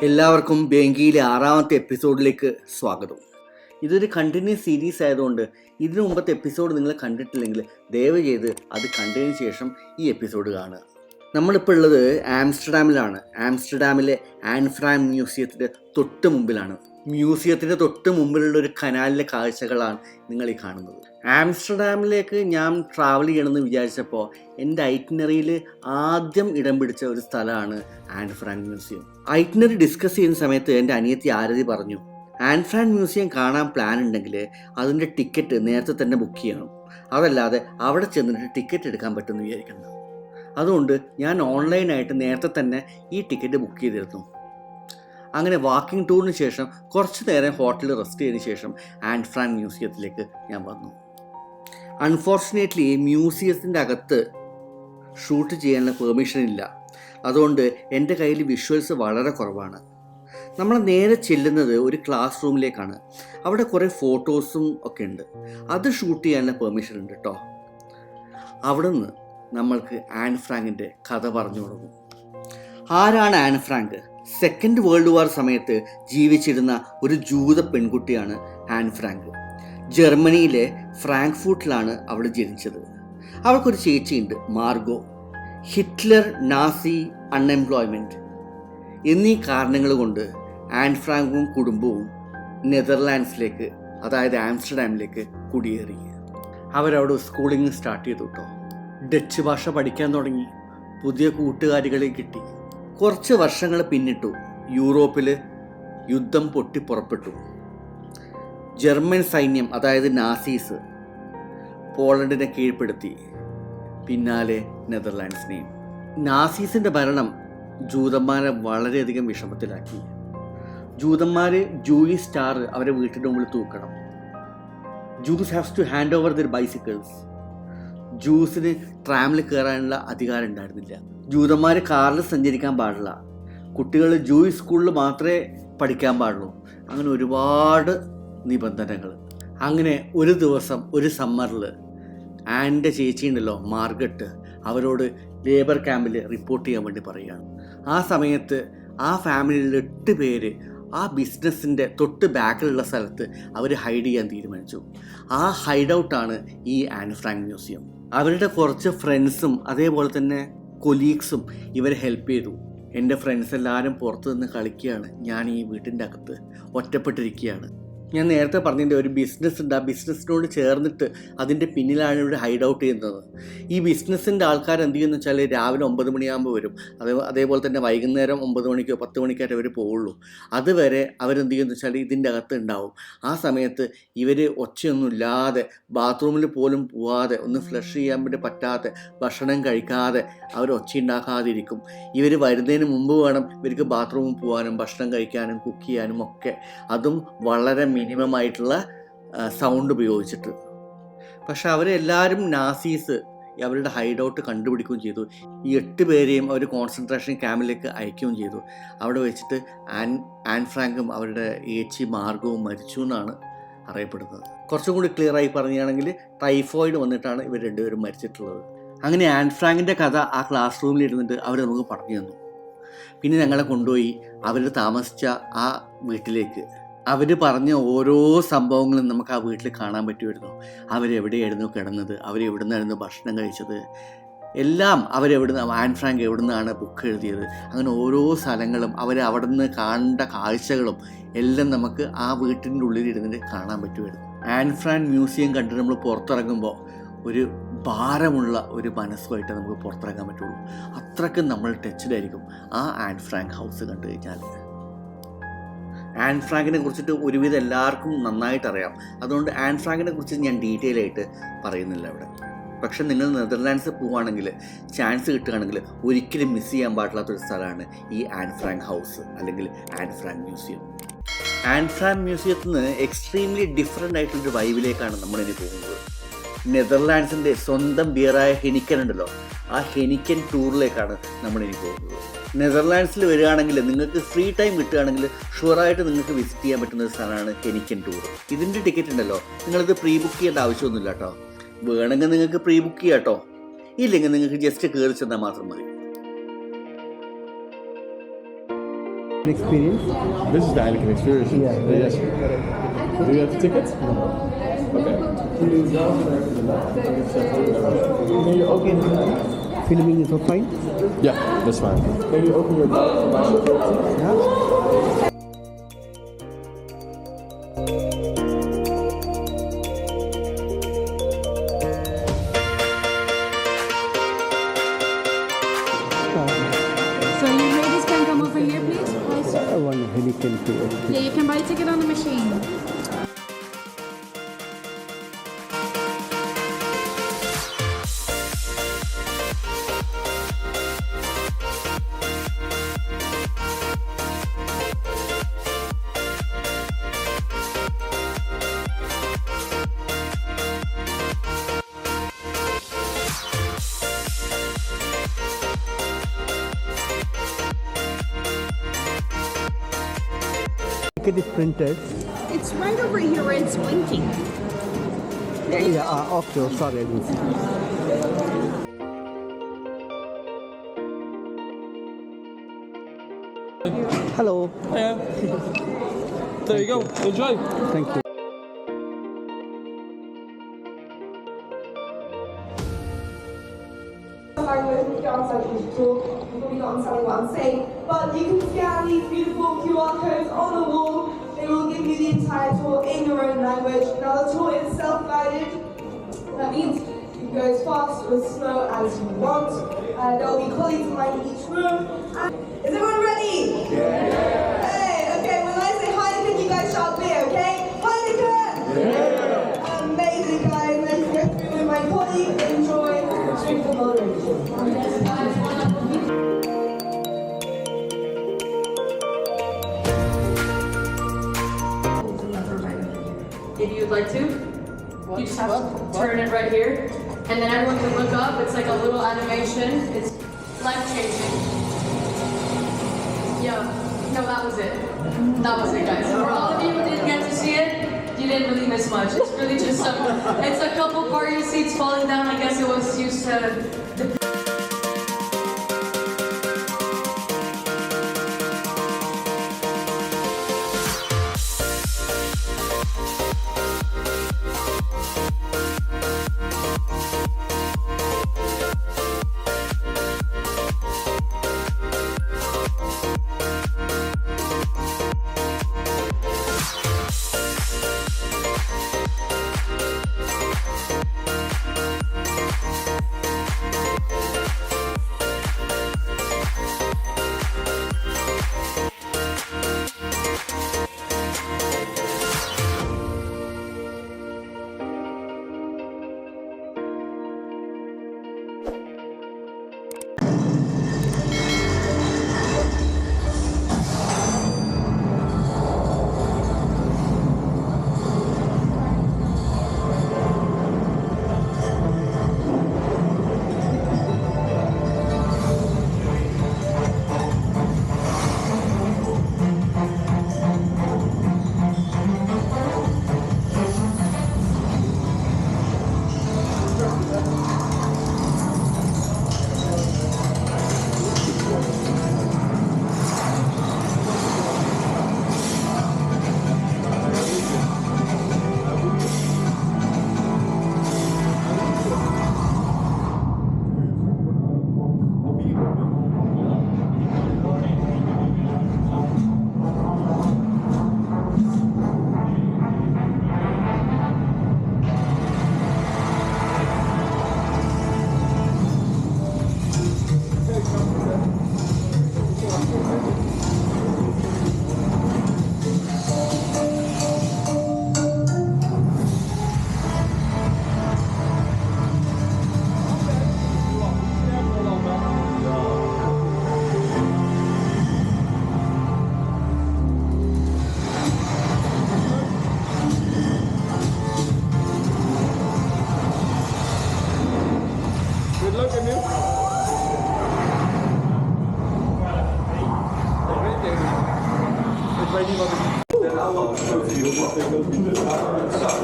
എല്ലാവർക്കും ബെങ്കിയിലെ 6ാമത്തെ എപ്പിസോഡിലേക്ക് സ്വാഗതം. ഇതൊരു കണ്ടിന്യൂസ് സീരീസ് ആയതുകൊണ്ട് ഇതിനു മുമ്പത്തെ എപ്പിസോഡ് നിങ്ങൾ കണ്ടിട്ടില്ലെങ്കിൽ ദയവ് ചെയ്ത് അത് കണ്ടതിന് ശേഷം ഈ എപ്പിസോഡ് കാണുക. നമ്മളിപ്പോൾ ഉള്ളത് ആംസ്റ്റർഡാമിലാണ്. ആംസ്റ്റർഡാമിലെ ആൻ ഫ്രാങ്ക് മ്യൂസിയത്തിൻ്റെ തൊട്ട് മുമ്പിലാണ്. മ്യൂസിയത്തിൻ്റെ തൊട്ട് മുമ്പിലുള്ള ഒരു കനാലിലെ കാഴ്ചകളാണ് നിങ്ങൾ ഈ കാണുന്നത്. ആംസ്റ്റർഡാമിലേക്ക് ഞാൻ ട്രാവൽ ചെയ്യണമെന്ന് വിചാരിച്ചപ്പോൾ എൻ്റെ ഐറ്റിനറിയിൽ ആദ്യം ഇടം പിടിച്ച ഒരു സ്ഥലമാണ് an Frank museum. Itinerary discuss ചെയ്യുന്ന സമയത്ത് എൻ്റെ അനിയത്തി ആരതി പറഞ്ഞു, ആൻ ഫ്രാങ്ക് മ്യൂസിയം കാണാൻ പ്ലാൻ ഉണ്ടെങ്കിൽ അതിൻ്റെ ടിക്കറ്റ് നേരത്തെ തന്നെ ബുക്ക് ചെയ്യണം, അതല്ലാതെ അവിടെ ചെന്നിട്ട് ടിക്കറ്റ് എടുക്കാൻ പറ്റുമെന്ന് വിചാരിക്കണം. അതുകൊണ്ട് ഞാൻ ഓൺലൈനായിട്ട് നേരത്തെ തന്നെ ഈ ടിക്കറ്റ് ബുക്ക് ചെയ്തിരുന്നു. അങ്ങനെ വാക്കിംഗ് ടൂറിന് ശേഷം കുറച്ച് നേരം ഹോട്ടലിൽ റെസ്റ്റ് ചെയ്തതിന് ശേഷം ആൻ ഫ്രാങ്ക് മ്യൂസിയത്തിലേക്ക് ഞാൻ വന്നു. അൺഫോർച്ചുനേറ്റ്ലി മ്യൂസിയത്തിൻ്റെ അകത്ത് ഷൂട്ട് ചെയ്യാനുള്ള പെർമിഷൻ ഇല്ല. അതുകൊണ്ട് എൻ്റെ കയ്യിൽ വിഷ്വൽസ് വളരെ കുറവാണ്. നമ്മൾ നേരെ ചെല്ലുന്നത് ഒരു ക്ലാസ് റൂമിലേക്കാണ്. അവിടെ കുറേ ഫോട്ടോസും ഒക്കെ ഉണ്ട്. അത് ഷൂട്ട് ചെയ്യാനുള്ള പെർമിഷൻ ഉണ്ട് കേട്ടോ. അവിടെ നിന്ന് നമ്മൾക്ക് ആൻ ഫ്രാങ്കിൻ്റെ കഥ പറഞ്ഞു തുടങ്ങും. ആരാണ് an Frank? Second world war സമയത്ത് ജീവിച്ചിരുന്ന ഒരു ജൂത പെൺകുട്ടിയാണ് ആൻ ഫ്രാങ്ക്. ജർമ്മനിയിലെ ഫ്രാങ്ക്ഫൂട്ടിലാണ് അവൾ ജനിച്ചത്. അവൾക്കൊരു ചേച്ചിയുണ്ട്, മാർഗോ. ഹിറ്റ്ലർ, നാസി, അൺഎംപ്ലോയ്മെൻറ്റ് എന്നീ കാരണങ്ങൾ കൊണ്ട് ആൻ ഫ്രാങ്കും കുടുംബവും നെതർലാൻഡ്സിലേക്ക്, അതായത് ആംസ്റ്റർഡാമിലേക്ക് കുടിയേറി. അവരവിടെ സ്കൂളിംഗ് സ്റ്റാർട്ട് ചെയ്തു കേട്ടോ. ഡച്ച് ഭാഷ പഠിക്കാൻ തുടങ്ങി. പുതിയ കൂട്ടുകാരികളെ കിട്ടി. കുറച്ച് വർഷങ്ങൾ പിന്നിട്ടു. യൂറോപ്പിൽ യുദ്ധം പൊട്ടിപ്പുറപ്പെട്ടു. ജർമ്മൻ സൈന്യം, അതായത് നാസീസ്, പോളണ്ടിനെ കീഴ്പ്പെടുത്തി. പിന്നാലെ നെതർലാൻഡ്സിനെയും. നാസീസിൻ്റെ ഭരണം ജൂതന്മാരെ വളരെയധികം വിഷമത്തിലാക്കി. ജൂതന്മാർ ജൂയിഷ് സ്റ്റാർ അവരെ വീട്ടിൻ്റെ മുമ്പിൽ തൂക്കണം. Jews haves to hand over their bicycles. ജൂസിന് ട്രാമിൽ കയറാനുള്ള അധികാരം ഉണ്ടായിരുന്നില്ല. ജൂതന്മാർ കാറിൽ സഞ്ചരിക്കാൻ പാടില്ല. കുട്ടികൾ ജൂയിഷ് സ്കൂളിൽ മാത്രമേ പഠിക്കാൻ പാടുള്ളൂ. അങ്ങനെ ഒരുപാട് നിബന്ധനകൾ. അങ്ങനെ ഒരു ദിവസം ഒരു സമ്മറിൽ ആൻ്റെ ചേച്ചിയുണ്ടല്ലോ, മാർഗട്ട്, അവരോട് ലേബർ ക്യാമ്പിൽ റിപ്പോർട്ട് ചെയ്യാൻ വേണ്ടി പറയുകയാണ്. ആ സമയത്ത് ആ ഫാമിലിയിൽ 8 പേര് ആ ബിസിനസ്സിൻ്റെ തൊട്ട് ബാക്കിലുള്ള സ്ഥലത്ത് അവർ ഹൈഡ് ചെയ്യാൻ തീരുമാനിച്ചു. ആ ഹൈഡ് ഔട്ടാണ് ഈ ആൻ ഫ്രാങ്ക് മ്യൂസിയം. അവരുടെ കുറച്ച് ഫ്രണ്ട്സും അതേപോലെ തന്നെ കൊലീഗ്സും ഇവരെ ഹെൽപ്പ് ചെയ്തു. എൻ്റെ ഫ്രണ്ട്സ് എല്ലാവരും പുറത്ത് നിന്ന് കളിക്കുകയാണ്. ഞാൻ ഈ വീട്ടിൻ്റെ അകത്ത് ഒറ്റപ്പെട്ടിരിക്കുകയാണ്. ഞാൻ നേരത്തെ പറഞ്ഞതിൻ്റെ ഒരു ബിസിനസ് ഉണ്ട്. ആ ബിസിനസ്സിനോട് ചേർന്നിട്ട് അതിൻ്റെ പിന്നിലാണ് ഇവിടെ ഹൈഡ് ഔട്ട് ചെയ്യുന്നത്. ഈ ബിസിനസ്സിൻ്റെ ആൾക്കാർ എന്ത് ചെയ്യുമെന്ന് വെച്ചാൽ രാവിലെ 9 മണിയാകുമ്പോൾ വരും. അതേപോലെ തന്നെ വൈകുന്നേരം 9 മണിക്കോ 10 മണിക്കായിട്ട് അവർ പോവുള്ളൂ. അതുവരെ അവരെന്ത് ചെയ്യുമെന്ന് വെച്ചാൽ ഇതിൻ്റെ അകത്ത് ഉണ്ടാവും. ആ സമയത്ത് ഇവർ ഒച്ചയൊന്നുമില്ലാതെ, ബാത്റൂമിൽ പോലും പോവാതെ, ഒന്ന് ഫ്ലഷ് ചെയ്യാൻ വേണ്ടി പറ്റാതെ, ഭക്ഷണം കഴിക്കാതെ അവർ ഒച്ച ഉണ്ടാക്കാതിരിക്കും. ഇവർ വരുന്നതിന് മുമ്പ് വേണം ഇവർക്ക് ബാത്റൂമിൽ പോകാനും ഭക്ഷണം കഴിക്കാനും കുക്ക് ചെയ്യാനും ഒക്കെ. അതും വളരെ മിനിമം ആയിട്ടുള്ള സൗണ്ട് ഉപയോഗിച്ചിട്ട്. പക്ഷെ അവരെല്ലാവരും നാസീസ് അവരുടെ ഹൈഡ് ഔട്ട് കണ്ടുപിടിക്കുകയും ചെയ്തു. ഈ 8 പേരെയും അവർ കോൺസെൻട്രേഷൻ ക്യാമ്പിലേക്ക് അയക്കുകയും ചെയ്തു. അവിടെ വെച്ചിട്ട് ആൻ ഫ്രാങ്കും അവരുടെ ഏച്ചി മാർഗവും മരിച്ചു എന്നാണ് അറിയപ്പെടുന്നത്. കുറച്ചും കൂടി ക്ലിയറായി പറയുകയാണെങ്കിൽ ടൈഫോയിഡ് വന്നിട്ടാണ് ഇവർ 2 പേരും മരിച്ചിട്ടുള്ളത്. അങ്ങനെ ആൻ ഫ്രാങ്കിൻ്റെ കഥ ആ ക്ലാസ് റൂമിൽ ഇരുന്നിട്ട് അവർ നമുക്ക് പറഞ്ഞു തന്നു. പിന്നെ ഞങ്ങളെ കൊണ്ടുപോയി അവർ താമസിച്ച ആ വീട്ടിലേക്ക്. അവർ പറഞ്ഞ ഓരോ സംഭവങ്ങളും നമുക്ക് ആ വീട്ടിൽ കാണാൻ പറ്റുമായിരുന്നു. അവരെവിടെയായിരുന്നു കിടന്നത്, അവരെവിടെ നിന്നായിരുന്നു ഭക്ഷണം കഴിച്ചത്, എല്ലാം ആൻ ഫ്രാങ്ക് എവിടെ നിന്നാണ് ബുക്ക് എഴുതിയത്, അങ്ങനെ ഓരോ സ്ഥലങ്ങളും അവിടെ നിന്ന് കാണേണ്ട കാഴ്ചകളും എല്ലാം നമുക്ക് ആ വീട്ടിൻ്റെ ഉള്ളിലിരുന്നിട്ട് കാണാൻ പറ്റുമായിരുന്നു. ആൻ ഫ്രാങ്ക് മ്യൂസിയം കണ്ടിട്ട് നമ്മൾ പുറത്തിറങ്ങുമ്പോൾ ഒരു ഭാരമുള്ള ഒരു മനസ്സുമായിട്ട് നമുക്ക് പുറത്തിറങ്ങാൻ പറ്റുള്ളൂ. അത്രയ്ക്കും നമ്മൾ ടച്ചിലായിരിക്കും ആ ആൻ ഫ്രാങ്ക് ഹൗസ് കണ്ടു കഴിഞ്ഞാൽ. ആൻ ഫ്രാങ്കിനെ കുറിച്ചിട്ട് ഒരുവിധം എല്ലാവർക്കും നന്നായിട്ട് അറിയാം. അതുകൊണ്ട് ആൻ ഫ്രാങ്കിനെ കുറിച്ച് ഞാൻ ഡീറ്റെയിൽ ആയിട്ട് പറയുന്നില്ല ഇവിടെ. പക്ഷെ നിങ്ങൾ നെതർലാൻഡ്സ് പോവുകയാണെങ്കിൽ, ചാൻസ് കിട്ടുകയാണെങ്കിൽ ഒരിക്കലും മിസ് ചെയ്യാൻ പാടില്ലാത്തൊരു സ്ഥലമാണ് ഈ ആൻ ഫ്രാങ്ക് ഹൗസ് അല്ലെങ്കിൽ an Frank museum. An Frank മ്യൂസിയത്തിൽ നിന്ന് എക്സ്ട്രീംലി ഡിഫറെൻ്റ് ആയിട്ടുള്ളൊരു വൈബിലേക്കാണ് നമ്മളിനി പോകുന്നത്. നെതർലാൻഡ്സിൻ്റെ സ്വന്തം ബിയറായ ഹെനിക്കൻ ഉണ്ടല്ലോ, ആ ഹെനിക്കൻ ടൂറിലേക്കാണ് നമ്മളിനി പോകുന്നത്. നെതർലാൻഡ്സിൽ വരികയാണെങ്കിൽ നിങ്ങൾക്ക് ഫ്രീ ടൈം കിട്ടുകയാണെങ്കിൽ ഷുവറായിട്ട് നിങ്ങൾക്ക് വിസിറ്റ് ചെയ്യാൻ പറ്റുന്ന ഒരു സ്ഥലമാണ് ഹെനിക്കൻ ടൂർ. ഇതിൻ്റെ ടിക്കറ്റ് ഉണ്ടല്ലോ, നിങ്ങളിത് പ്രീ ബുക്ക് ചെയ്യേണ്ട ആവശ്യമൊന്നുമില്ല കേട്ടോ. വേണമെങ്കിൽ നിങ്ങൾക്ക് പ്രീ ബുക്ക് ചെയ്യാം കേട്ടോ. ഇല്ലെങ്കിൽ നിങ്ങൾക്ക് ജസ്റ്റ് കയറി ചെന്നാൽ മാത്രം മതി. Experience? This is the Heineken experience. Yes. Do you have the ticket? Okay. Okay. Filming is fine? Yeah, that's fine. Can you open your bag for my security? Yeah. So you ladies can come over here, please. One Heineken too. Yeah, you can buy a ticket on the machine. Ticket is printed. It's right over here where it's blinking. Yeah, okay, sorry, I didn't see. Hello. Yeah. There you go. Enjoy. Thank you. Language, get on social to talk, you're probably not understanding what I'm saying, but you can scan these beautiful QR codes on the wall. They will give you the entire tour in your own language. Now the tour is self-guided. That means you can go as fast or as slow as you want. There will be colleagues of mine in each room. Is everyone ready? Yeah. Hey, okay, when I say Heineken, you guys shout beer, okay? Heineken! Yeah. Amazing, guys. Let's go through with my colleagues. Enjoy. Drink for moderation. If you'd like to, you just have to turn it right here, and then everyone can look up. It's like a little animation. It's life-changing. Yeah, no, that was it. That was it, guys. For all of you who didn't get to see it, you didn't really miss much. It's really just it's a couple party seats falling down. I guess it was used to the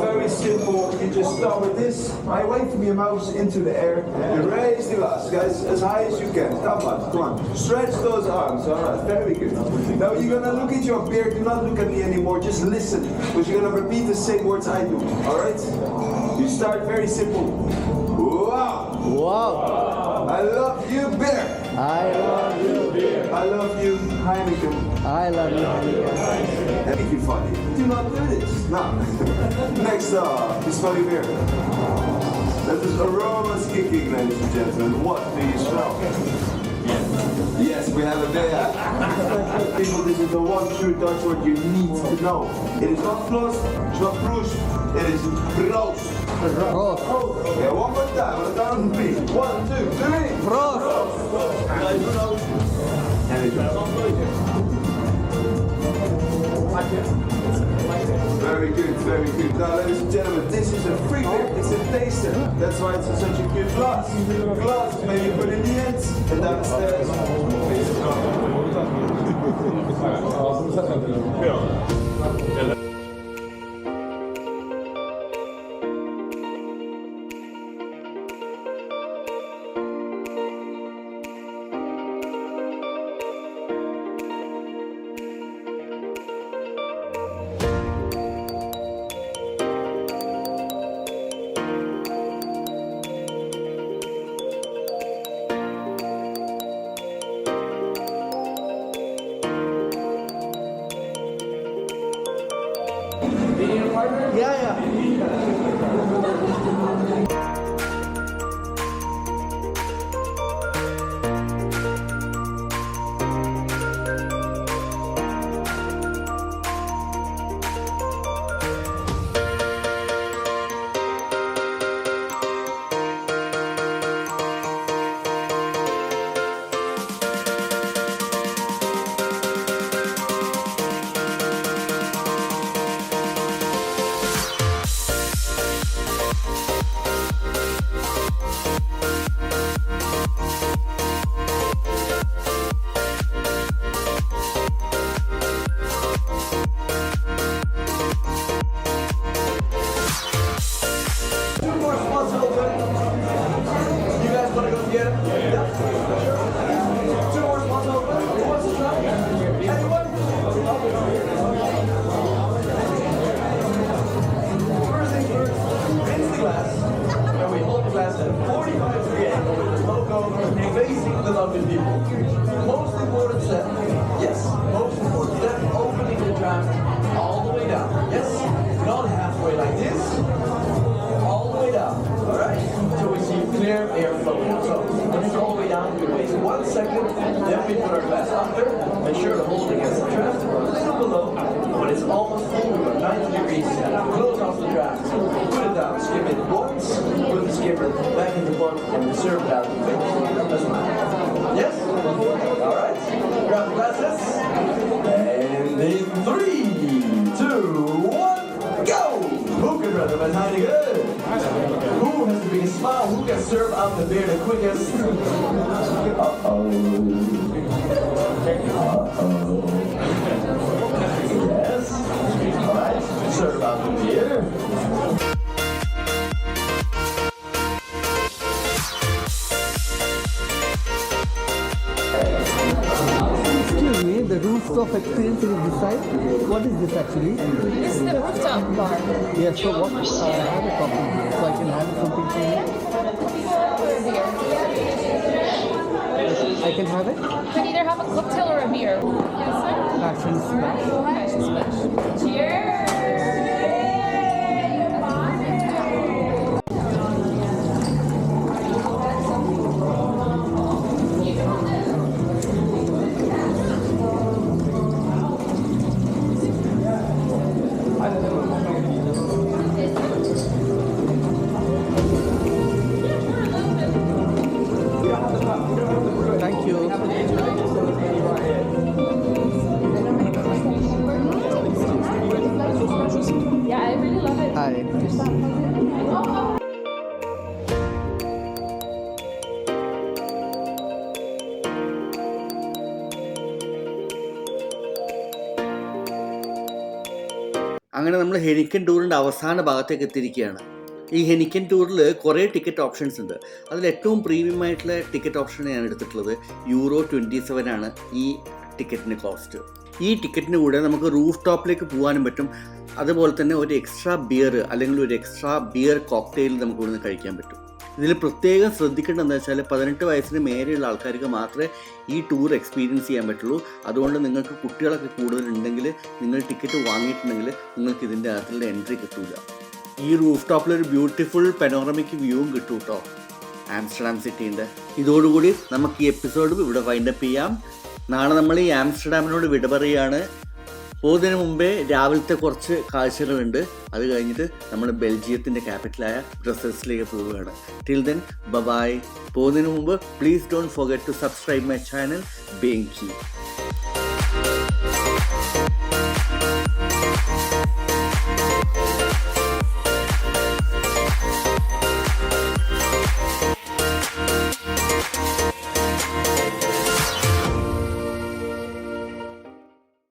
Very simple. You just start with this. I wait for your mouths into the air. You raise the glass, guys, as high as you can. Come on. Stretch those arms. All right, very good. Now you're gonna look at your beer. Do not look at me anymore. Just listen, because you're gonna repeat the same words I do. All right? You start very simple. Wow. Wow. I love you, beer. I love you. I love you, Heineken. I love you. That make you funny. Do not do this. No. Next up is funny beer. That is aromas kicking, ladies and gentlemen. What do you smell? Yes, we have a beer. People, this is the one true Dutch word you need to know. It is not plus, it's not proest, it is proost. Prost. Okay, one more time, on the count of 3. 1, 2, 3. Prost. And it goes. Very good, very good. Now, ladies and gentlemen, this is a free beer. It's a taster. That's why it's in such a cute glass. Glass, maybe put in the ends and downstairs. Yeah. Lovely people. Most important step, yes, most important step, opening the draft all the way down. Yes, not halfway like this, all the way down. All right, so we see clear air flowing. So when it's all the way down, we wait 1 second, then we put our glass under, make sure to hold it against the draft, a little below. When it's almost full, we're 90 degrees, close off the draft, put it down, skim it once, put the skimmer back in the bottle, and we serve it out. That's fine. Yes? All right. Grab the glasses. And in 3, 2, 1, go! Who can run them at Heineken? Who has the biggest smile? Who can serve out the beer the quickest? Uh-oh. Yes. All right. Serve out the beer. Excuse me, the rules of experience is this side. What is this actually? This is the rooftop bar. Yeah, so what? I have a coffee here, so I can have something for you. I can have it? You can either have a cocktail or a beer. Yes, sir. Passion smash. Passion smash. Cheers! Thank you. Yeah, I really love it. Hi. അങ്ങനെ നമ്മൾ ഹെനിക്കൻ ടൂറിൻ്റെ അവസാന ഭാഗത്തേക്ക് എത്തിയിരിക്കുകയാണ്. ഈ ഹെനിക്കൻ ടൂറിൽ കുറേ ticket options ഉണ്ട്. അതിൽ ഏറ്റവും പ്രീമിയം ആയിട്ടുള്ള ടിക്കറ്റ് ഓപ്ഷൻ ഞാൻ എടുത്തിട്ടുള്ളത് €27 ആണ് ഈ ടിക്കറ്റിന് കോസ്റ്റ്. ഈ ടിക്കറ്റിന് കൂടെ നമുക്ക് റൂഫ് ടോപ്പിലേക്ക് പോകാനും പറ്റും. അതുപോലെ തന്നെ ഒരു എക്സ്ട്രാ ബിയർ അല്ലെങ്കിൽ ഒരു എക്സ്ട്രാ ബിയർ കോക്ടെയിൽ നമുക്ക് ഇവിടുന്ന് കഴിക്കാൻ പറ്റും. ഇതിൽ പ്രത്യേകം ശ്രദ്ധിക്കേണ്ടത് എന്താ വെച്ചാൽ 18 വയസ്സിന് മേലെയുള്ള ആൾക്കാർക്ക് മാത്രമേ ഈ ടൂർ എക്സ്പീരിയൻസ് ചെയ്യാൻ പറ്റുള്ളൂ. അതുകൊണ്ട് നിങ്ങൾക്ക് കുട്ടികളൊക്കെ കൂടുതലുണ്ടെങ്കിൽ നിങ്ങൾ ടിക്കറ്റ് വാങ്ങിയിട്ടുണ്ടെങ്കിൽ നിങ്ങൾക്ക് ഇതിൻ്റെ അകത്തുള്ള എൻട്രി കിട്ടില്ല. ഈ റൂഫ് ടോപ്പിലൊരു ബ്യൂട്ടിഫുൾ പെനോറമിക് വ്യൂവും കിട്ടും കേട്ടോ ആംസ്റ്റർഡാം സിറ്റീൻ്റെ. ഇതോടുകൂടി നമുക്ക് ഈ എപ്പിസോഡ് ഇവിടെ വൈൻഡപ്പ് ചെയ്യാം. നാളെ നമ്മൾ ഈ ആംസ്റ്റർഡാമിനോട് വിട പറയുകയാണ്. പോകുന്നതിന് മുമ്പേ രാവിലത്തെ കുറച്ച് കാഴ്ചകളുണ്ട്. അത് കഴിഞ്ഞിട്ട് നമ്മൾ ബെൽജിയത്തിൻ്റെ ക്യാപിറ്റലായ ബ്രസൽസിലേക്ക് പോവുകയാണ്. Till then bye. പോകുന്നതിന് മുമ്പ് please don't forget to subscribe my channel ബെംകീ.